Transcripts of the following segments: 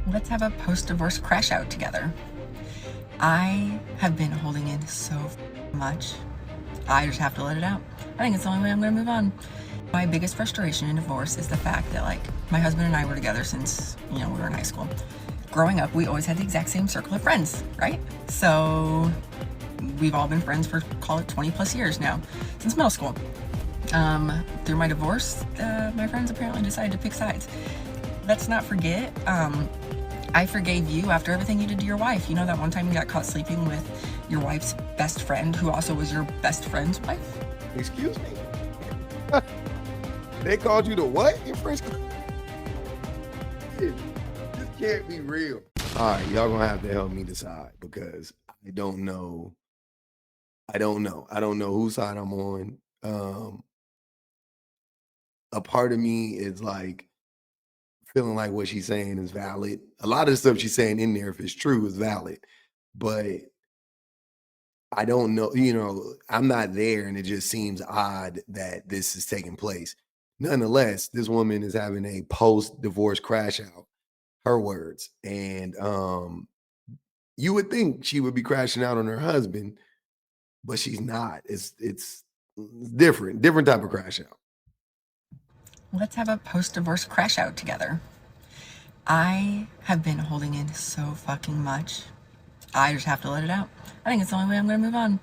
Let's have a post-divorce crash out together. I have been holding in so much. I just have to let it out. I think it's the only way I'm going to move on. My biggest frustration in divorce is the fact that, like, my husband and I were together since, we were in high school. Growing up, we always had the exact same circle of friends, right? So we've all been friends for, call it 20 plus years now, since middle school. Through my divorce, my friends apparently decided to pick sides. Let's not forget, I forgave you after everything you did to your wife. You know that one time you got caught sleeping with your wife's best friend, who also was your best friend's wife? Excuse me? They called you the what? Your friends? This can't be real. All right, y'all gonna have to help me decide because I don't know. I don't know whose side I'm on. A part of me is like feeling like what she's saying is valid. A lot of the stuff she's saying in there, if it's true, is valid. But I don't know, I'm not there, and it just seems odd that this is taking place. Nonetheless, this woman is having a post-divorce crash out, her words. And you would think she would be crashing out on her husband, but she's not. It's different type of crash out. Let's have a post-divorce crash out together. I have been holding in so fucking much. I just have to let it out. I think it's the only way I'm going to move on.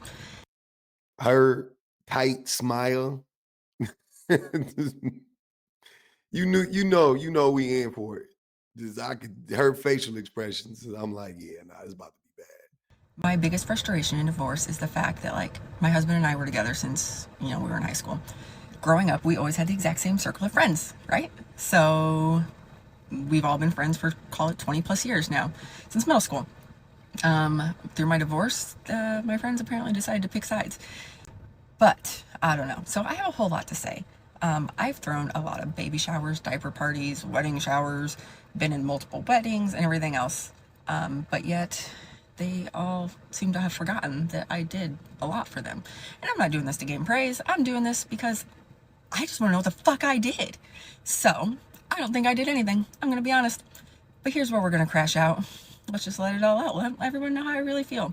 Her tight smile. We in for it. Just I could her facial expressions. I'm like, yeah, nah, it's about to be bad. My biggest frustration in divorce is the fact that, like, my husband and I were together since, we were in high school. Growing up, we always had the exact same circle of friends, right? So we've all been friends for, call it 20 plus years now, since middle school. Through my divorce, my friends apparently decided to pick sides. But I don't know. So I have a whole lot to say. I've thrown a lot of baby showers, diaper parties, wedding showers, been in multiple weddings and everything else. But yet they all seem to have forgotten that I did a lot for them. And I'm not doing this to gain praise. I'm doing this because I just want to know what the fuck I did. So I don't think I did anything. I'm going to be honest. But here's where we're going to crash out. Let's just let it all out. Let everyone know how I really feel.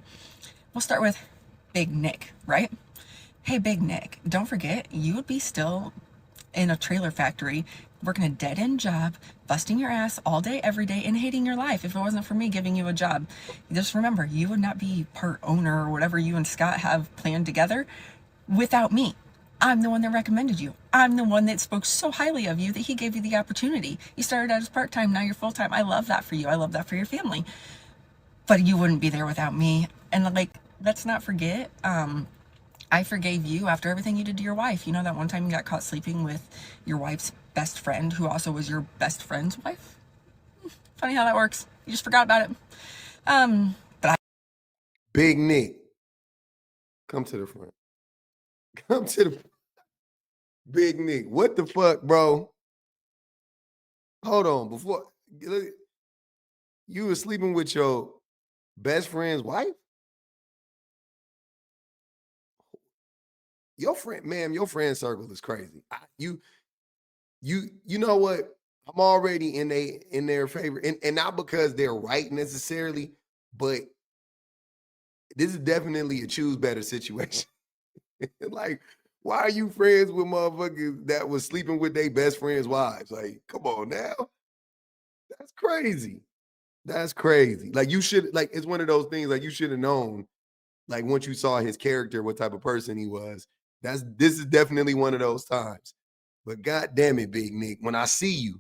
We'll start with Big Nick, right? Hey, Big Nick, don't forget, you would be still in a trailer factory, working a dead-end job, busting your ass all day, every day, and hating your life if it wasn't for me giving you a job. Just remember, you would not be part owner or whatever you and Scott have planned together without me. I'm the one that recommended you. I'm the one that spoke so highly of you that he gave you the opportunity. You started out as part-time, now you're full-time. I love that for you. I love that for your family. But you wouldn't be there without me. And, like, let's not forget, I forgave you after everything you did to your wife. You know that one time you got caught sleeping with your wife's best friend, who also was your best friend's wife? Funny how that works. You just forgot about it. Big Nick, come to the front. Come to the Big Nick. What the fuck, bro? Hold on. Before you were sleeping with your best friend's wife? Your friend, ma'am, your friend circle is crazy. You know what? I'm already in their favor, and not because they're right necessarily, but this is definitely a choose better situation. Like, why are you friends with motherfuckers that was sleeping with their best friends' wives? Like, come on now. That's crazy. That's crazy. Like you should like it's one of those things like you should have known, like once you saw his character, what type of person he was. This is definitely one of those times. But god damn it, Big Nick, when I see you,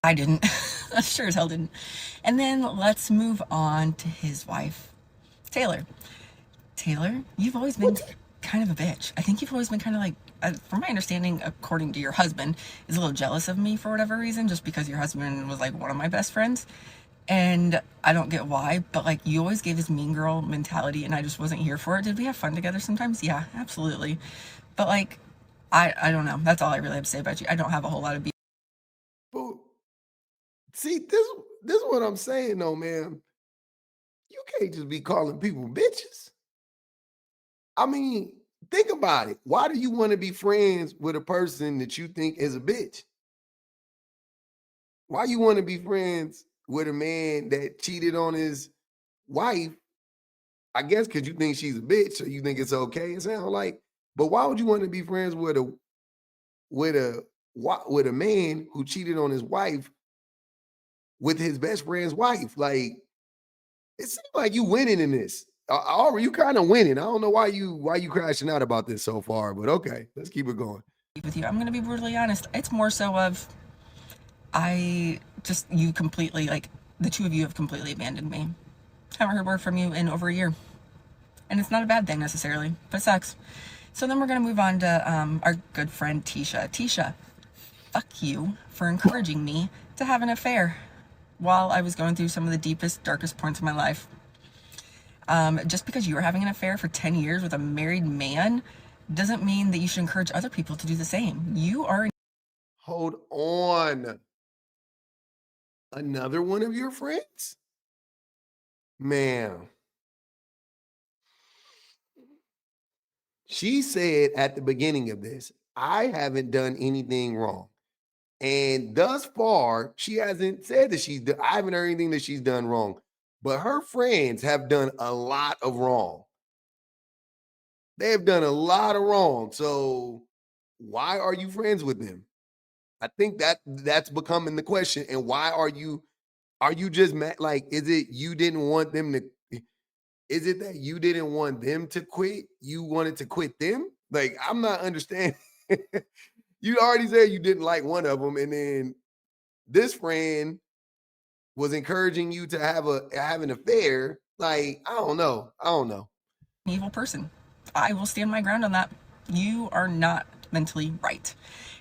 I didn't. I sure as hell didn't. And then let's move on to his wife, Taylor. Taylor, you've always been kind of a bitch. I think you've always been kind of like, from my understanding, according to your husband, is a little jealous of me for whatever reason, just because your husband was like one of my best friends. And I don't get why, but like you always gave this mean girl mentality and I just wasn't here for it. Did we have fun together sometimes? Yeah, absolutely. But like, I don't know. That's all I really have to say about you. I don't have a whole lot of beef. but see, this is what I'm saying though, man. You can't just be calling people bitches. I mean, think about it. Why do you want to be friends with a person that you think is a bitch? Why you want to be friends with a man that cheated on his wife, I guess because you think she's a bitch, so you think it's okay. It sounds like, but why would you want to be friends with a with a man who cheated on his wife with his best friend's wife? Like, it seems like you winning in this. You kind of winning. I don't know why you crashing out about this so far, but okay, let's keep it going. with you. I'm going to be brutally honest. It's more so of you completely, like, the two of you have completely abandoned me. Haven't heard word from you in over a year. And it's not a bad thing necessarily, but it sucks. So then we're going to move on to our good friend Tisha. Tisha, fuck you for encouraging me to have an affair while I was going through some of the deepest, darkest points of my life. Just because you were having an affair for 10 years with a married man doesn't mean that you should encourage other people to do the same. You are. Hold on. Another one of your friends? Man. She said at the beginning of this, I haven't done anything wrong. And thus far, she hasn't said that I haven't heard anything that she's done wrong. But her friends have done a lot of wrong. They have done a lot of wrong. So why are you friends with them? I think that's becoming the question. And why are you just mad? Like, is it you didn't want them to is it that you didn't want them to quit? You wanted to quit them? Like, I'm not understanding. You already said you didn't like one of them, and then this friend was encouraging you to have an affair. Like, I don't know. I don't know. Evil person. I will stand my ground on that. You are not mentally right.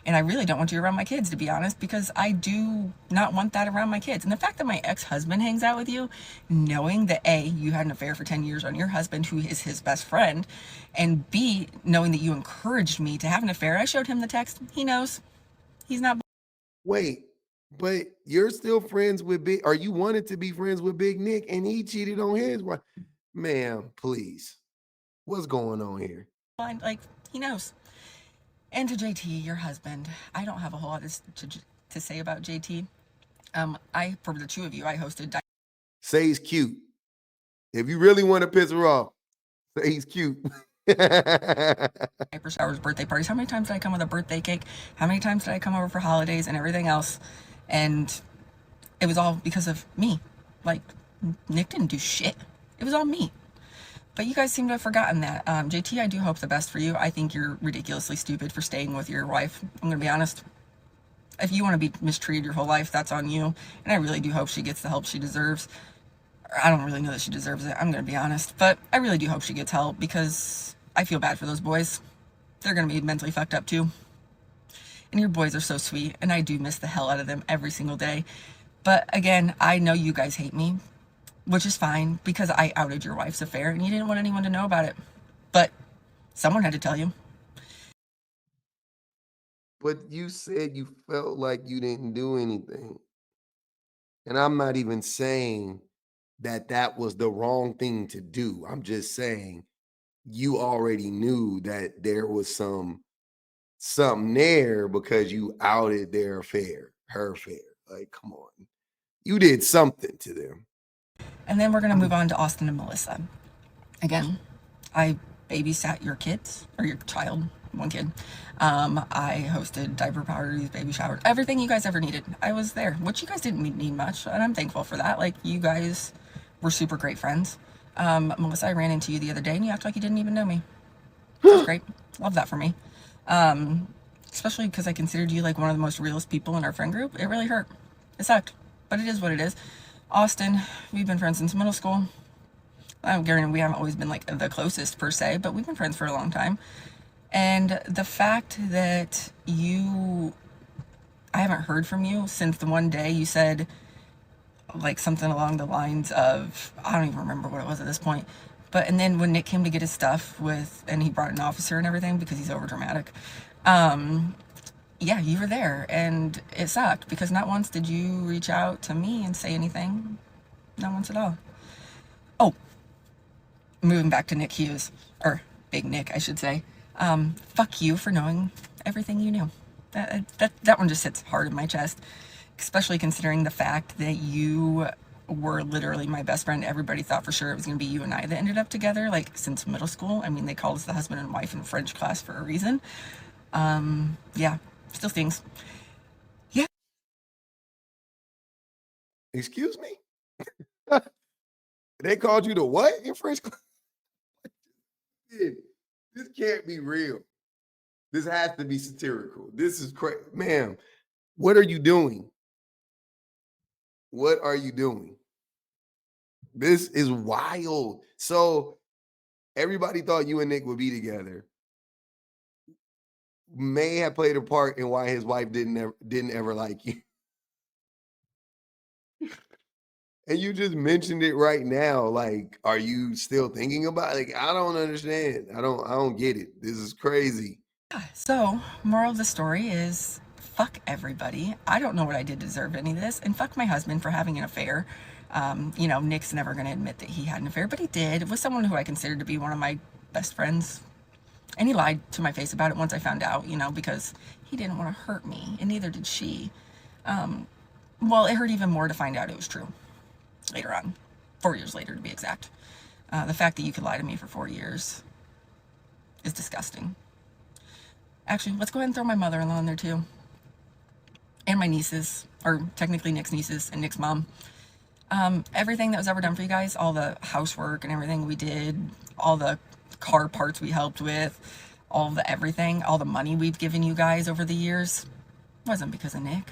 And I really don't want you around my kids, to be honest, because I do not want that around my kids. And the fact that my ex-husband hangs out with you, knowing that A, you had an affair for 10 years on your husband, who is his best friend, and B, knowing that you encouraged me to have an affair. I showed him the text. He knows. He's not. Wait, but you're still friends with Big, or you wanted to be friends with Big Nick, and he cheated on his wife. Ma'am, please. What's going on here? Blind. Like, he knows. And to JT, your husband, I don't have a whole lot to say about JT. For the two of you, I hosted. Say he's cute. If you really want to piss her off, say he's cute. Diaper showers, birthday parties. How many times did I come with a birthday cake? How many times did I come over for holidays and everything else? And it was all because of me. Like, Nick didn't do shit. It was all me. But you guys seem to have forgotten that. JT, I do hope the best for you. I think you're ridiculously stupid for staying with your wife. I'm going to be honest. If you want to be mistreated your whole life, that's on you. And I really do hope she gets the help she deserves. I don't really know that she deserves it, I'm going to be honest. But I really do hope she gets help, because I feel bad for those boys. They're going to be mentally fucked up too. And your boys are so sweet, and I do miss the hell out of them every single day. But again, I know you guys hate me, which is fine, because I outed your wife's affair and you didn't want anyone to know about it. But someone had to tell you. But you said you felt like you didn't do anything. And I'm not even saying that that was the wrong thing to do. I'm just saying you already knew that there was something there because you outed her affair. Like, come on. You did something to them. And then we're going to move on to Austin and Melissa. Again, I babysat your kids, or your child, one kid. I hosted diaper parties, baby showers, everything you guys ever needed. I was there, which you guys didn't need much, and I'm thankful for that. Like, you guys were super great friends. Melissa, I ran into you the other day, and you acted like you didn't even know me. That's great. Love that for me. Especially because I considered you like one of the most realest people in our friend group. It really hurt. It sucked, but it is what it is. Austin, we've been friends since middle school. Granted, we haven't always been like the closest per se, but we've been friends for a long time. And the fact that I haven't heard from you since the one day you said like something along the lines of, I don't even remember what it was at this point. But, and then when Nick came to get his stuff and he brought an officer and everything because he's over dramatic. Yeah, you were there, and it sucked because not once did you reach out to me and say anything. Not once at all. Oh, moving back to Nick Hughes, or Big Nick, I should say. Fuck you for knowing everything you knew. That one just sits hard in my chest, especially considering the fact that you were literally my best friend. Everybody thought for sure it was going to be you and I that ended up together, like since middle school. I mean, they called us the husband and wife in French class for a reason. Yeah, still stings. Yeah. Excuse me? They called you the what in French class? This can't be real. This has to be satirical. This is crazy. Ma'am, what are you doing? What are you doing? This is wild. So everybody thought you and Nick would be together. May have played a part in why his wife didn't ever like you. And you just mentioned it right now. Like, are you still thinking about it? Like, I don't understand. I don't get it. This is crazy. So, moral of the story is fuck everybody. I don't know what I did to deserve any of this, and fuck my husband for having an affair. Nick's never going to admit that he had an affair, but he did with someone who I considered to be one of my best friends. And he lied to my face about it once I found out, because he didn't want to hurt me, and neither did she. Well, it hurt even more to find out it was true later on, 4 years later to be exact. The fact that you could lie to me for 4 years is disgusting. Actually, let's go ahead and throw my mother-in-law in there too. And my nieces, or technically Nick's nieces and Nick's mom. Everything that was ever done for you guys, all the housework and everything we did, all the car parts we helped with, all the everything, all the money we've given you guys over the years, wasn't because of Nick.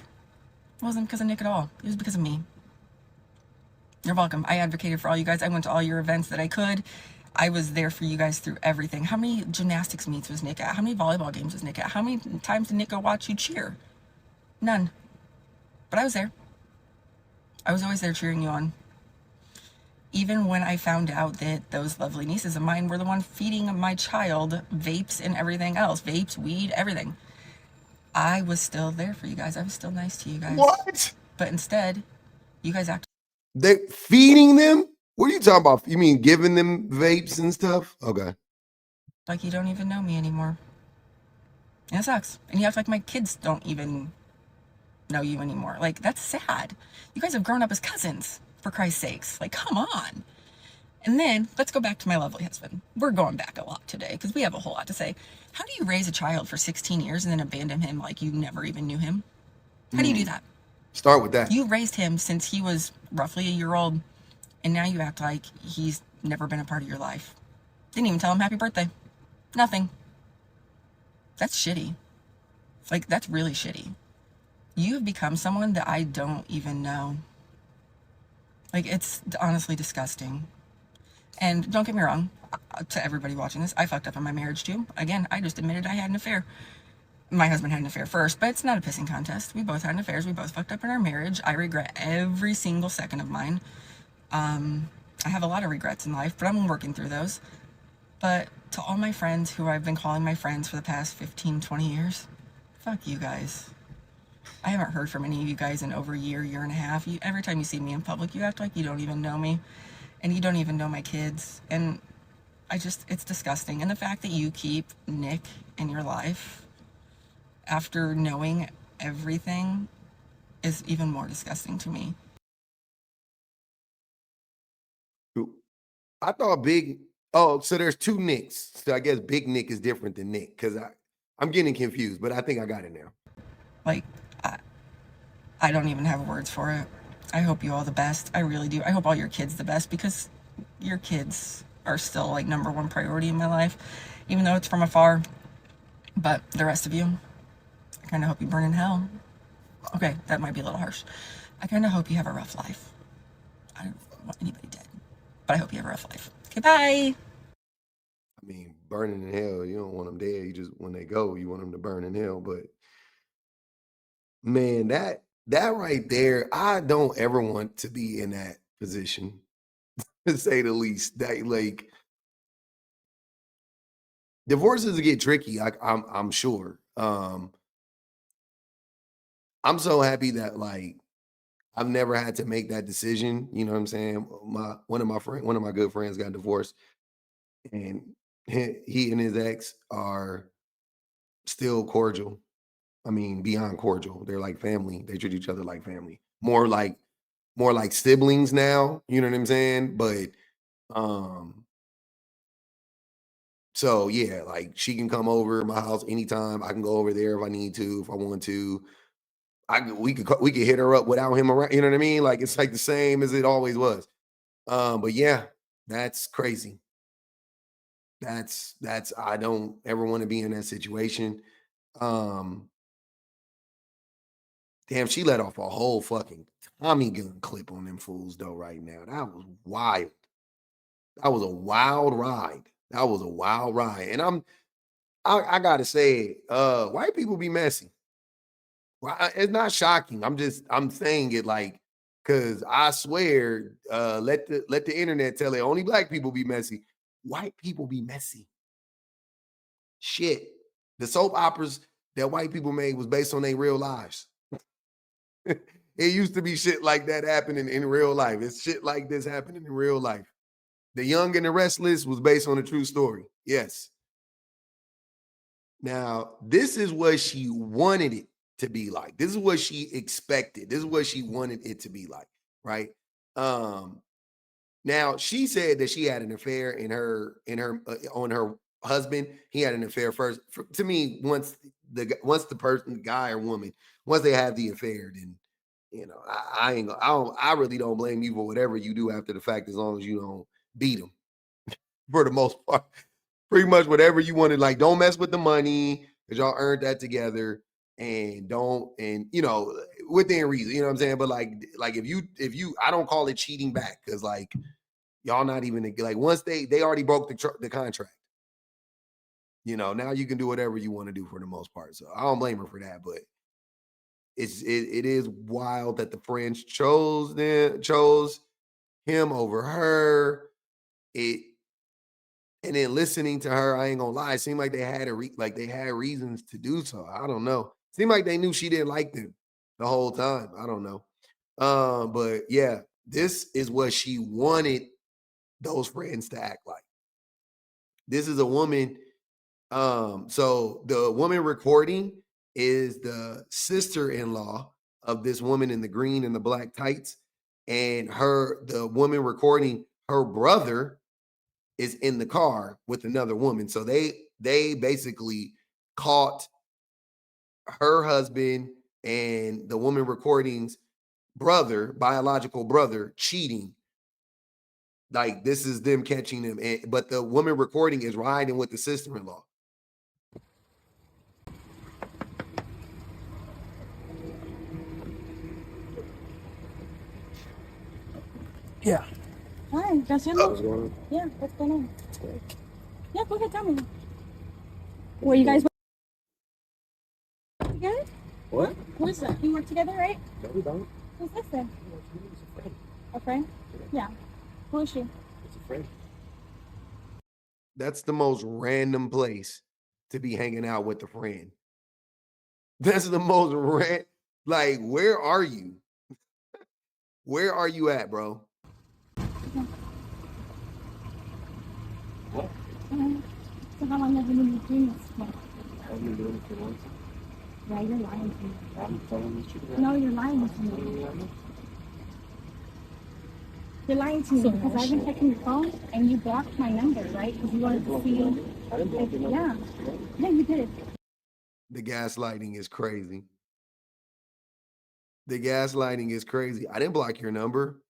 It wasn't because of Nick at all. It was because of me. You're welcome. I advocated for all you guys. I went to all your events that I could. I was there for you guys through everything. How many gymnastics meets was Nick at? How many volleyball games was Nick at? How many times did Nick go watch you cheer? None. But I was there. I was always there cheering you on. Even when I found out that those lovely nieces of mine were the one feeding my child vapes and everything else, vapes, weed, everything, I was still there for you guys. I was still nice to you guys. What? But instead, you guys act They feeding them? What are you talking about? You mean giving them vapes and stuff? Okay. like you don't even know me anymore. And it sucks. And you act like my kids don't even know you anymore. Like, that's sad. You guys have grown up as cousins, for Christ's sakes. Like, come on. And then let's go back to my lovely husband. We're going back a lot today because we have a whole lot to say. How do you raise a child for 16 years and then abandon him like you never even knew him? How do you do that? Start with that. You raised him since he was roughly a year old, and now you act like he's never been a part of your life. Didn't even tell him happy birthday. Nothing. That's shitty. Like, that's really shitty. You have become someone that I don't even know. Like, it's honestly disgusting. And don't get me wrong, to everybody watching this, I fucked up in my marriage too. Again, I just admitted I had an affair. My husband had an affair first, but it's not a pissing contest. We both had affairs. We both fucked up in our marriage. I regret every single second of mine. I have a lot of regrets in life, but I'm working through those. But to all my friends who I've been calling my friends for the past 15, 20 years, fuck you guys. I haven't heard from any of you guys in over a year, year and a half. Every time you see me in public, you act like you don't even know me, and you don't even know my kids. And it's disgusting. And the fact that you keep Nick in your life after knowing everything is even more disgusting to me. I thought Big. Oh, so there's two Nicks. So I guess Big Nick is different than Nick because I'm getting confused, but I think I got it now. Like, I don't even have words for it. I hope you all the best. I really do. I hope all your kids the best because your kids are still like number one priority in my life, even though it's from afar. But the rest of you, I kind of hope you burn in hell. Okay, that might be a little harsh. I kind of hope you have a rough life. I don't want anybody dead, but I hope you have a rough life. Okay, bye. I mean, burning in hell, you don't want them dead. You just when they go, you want them to burn in hell. But man, that right there, I don't ever want to be in that position, to say the least. That like divorces get tricky. I'm sure. I'm so happy that like I've never had to make that decision. You know what I'm saying? One of my good friends got divorced, and he and his ex are still cordial. I mean, beyond cordial. They're like family. They treat each other like family. More like siblings now, you know what I'm saying? But um so yeah, like she can come over my house anytime. I can go over there if I need to, if I want to. We could hit her up without him around, you know what I mean? Like it's like the same as it always was. But yeah, that's crazy. That's I don't ever want to be in that situation. Um Damn, she let off a whole fucking Tommy gun clip on them fools though right now. That was wild. That was a wild ride. That was a wild ride. And I gotta say, white people be messy. Well, it's not shocking. I'm saying it like because I swear, let the internet tell it. Only black people be messy. White people be messy. Shit. The soap operas that white people made was based on their real lives. It used to be shit like that happening in real life. It's shit like this happening in real life. The Young and the Restless was based on a true story. Yes. Now, this is what she wanted it to be like. This is what she expected. This is what she wanted it to be like, right? Um, Now she said that she had an affair in her on her husband. He had an affair first. To me, once the person, guy or woman, once they have the affair, then I ain't I really don't blame you for whatever you do after the fact, as long as you don't beat them for the most part. Pretty much whatever you wanted. Like, don't mess with the money because y'all earned that together, and don't and within reason. You know what I'm saying? But like if you I don't call it cheating back because like y'all not even like once they already broke the contract. Now you can do whatever you want to do for the most part. So I don't blame her for that, but it is wild that the friends chose him over her. It And then listening to her, I ain't gonna lie, it seemed like they had reasons to do so. I don't know. Seemed like they knew she didn't like them the whole time. I don't know. But yeah, this is what she wanted those friends to act like. This is a woman. So the woman recording is the sister-in-law of this woman in the green and the black tights. And the woman recording, her brother is in the car with another woman. So they basically caught her husband and the woman recording's biological brother, cheating. Like this is them catching them. But the woman recording is riding with the sister-in-law. Yeah. Hi, that's your What's going on? Yeah, what's going on? Yeah, go ahead, tell me. Were you guys work together? What? Who is that? You work together, right? No, we don't. Who's this then? It's a friend. A friend? Yeah. Who is she? It's a friend. That's the most random place to be hanging out with a friend. That's the most like, where are you? Where are you at, bro? What? So how long have you been doing this for? I've been doing it for a long time. Yeah, you're lying to me. I'm telling the truth. No, you're lying to me. You're lying to me because I've been checking your phone and you blocked my number, right? Because you wanted to see. I didn't block your number. Yeah. Yeah, you did. The gaslighting is crazy. The gaslighting is crazy. I didn't block your number.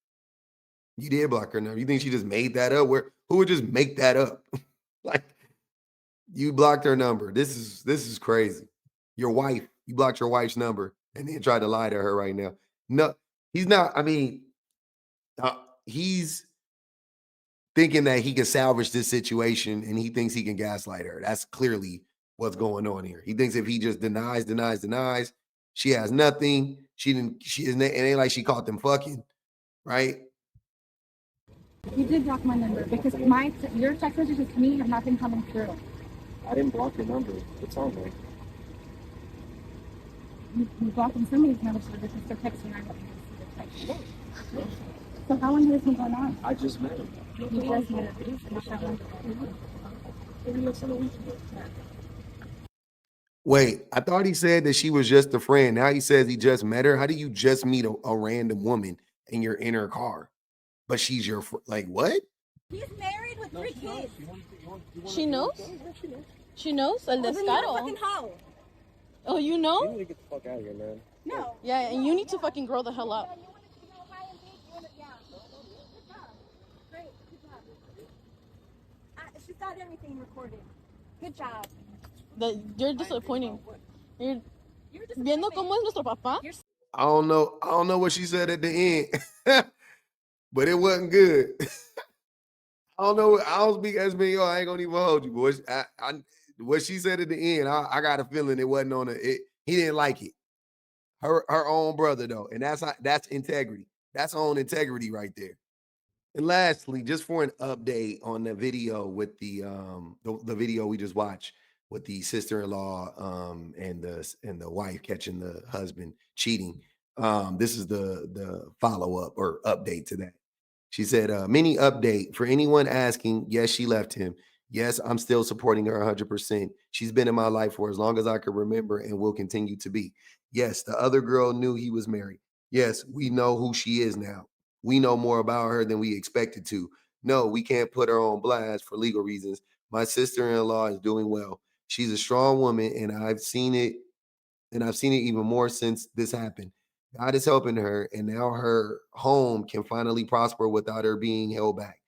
You did block her number. You think she just made that up? Who would just make that up? Like, you blocked her number. This is crazy. Your wife, you blocked your wife's number and then tried to lie to her right now. No, he's not. I mean, he's thinking that he can salvage this situation and he thinks he can gaslight her. That's clearly what's going on here. He thinks if he just denies, she has nothing. She isn't, it ain't like she caught them fucking, right? You did block my number because your text messages to me have not been coming through. I didn't block your number. It's on there. You blocked somebody's number so because they're texting. I don't see the text. So how long has this been going on? I just met him. You just met her. Not that long. Maybe less than a week ago. Wait, I thought he said that she was just a friend. Now he says he just met her. How do you just meet a random woman and you're in her car, but she's your like what? He's married with 3 kids. She knows? She knows? El Well, then you're a descaro. fucking hoe. Oh, you You know? need to get the fuck out of here, man. No. Yeah, and you need to fucking grow the hell up. You wanted to go high and big. You wanted, yeah. Good job. Great. Good job. She's got everything recorded. Good job. You're disappointing. You're You're viendo cómo es nuestro papá. I don't know what she said at the end, but it wasn't good. I don't know. I don't speak Espanol. I ain't gonna even hold you, boys. What she said at the end, I got a feeling it wasn't on it. He didn't like it. Her own brother though, and that's integrity. That's on integrity right there. And lastly, just for an update on the video with the video we just watched with the sister-in-law and the wife catching the husband cheating. This is the follow-up or update to that. She said, mini update for anyone asking, yes, she left him. Yes, I'm still supporting her 100%. She's been in my life for as long as I can remember and will continue to be. Yes, the other girl knew he was married. Yes, we know who she is now. We know more about her than we expected to. No, we can't put her on blast for legal reasons. My sister-in-law is doing well. She's a strong woman, and I've seen it even more since this happened. God is helping her, and now her home can finally prosper without her being held back.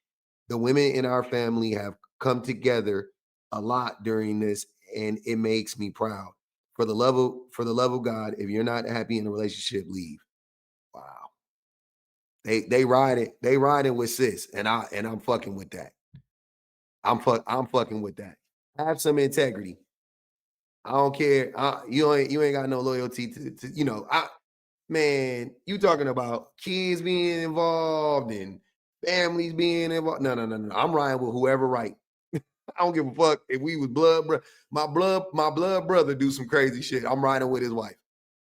The women in our family have come together a lot during this, and it makes me proud. For the love of God, if you're not happy in a relationship, leave. Wow. They riding with sis, and I'm fucking with that. I'm fucking with that. Have some integrity. I don't care. You ain't got no loyalty to man, you talking about kids being involved and families being involved. No. I'm riding with whoever right. I don't give a fuck if we was my blood brother do some crazy shit. I'm riding with his wife.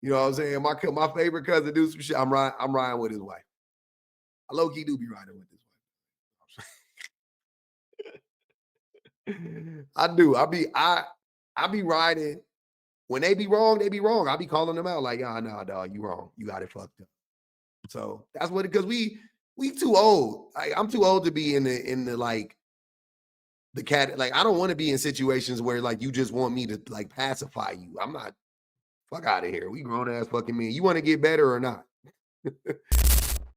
You know what I'm saying? My favorite cousin do some shit. I'm riding with his wife. I low key do be riding with his wife. I do. I be riding. When they be wrong, they be wrong. I be calling them out like, nah, dog, you wrong. You got it fucked up. So that's what because we too old. Like, I'm too old to be in the like the cat. Like, I don't want to be in situations where like you just want me to like pacify you. I'm not fuck out of here. We grown ass fucking men. You want to get better or not?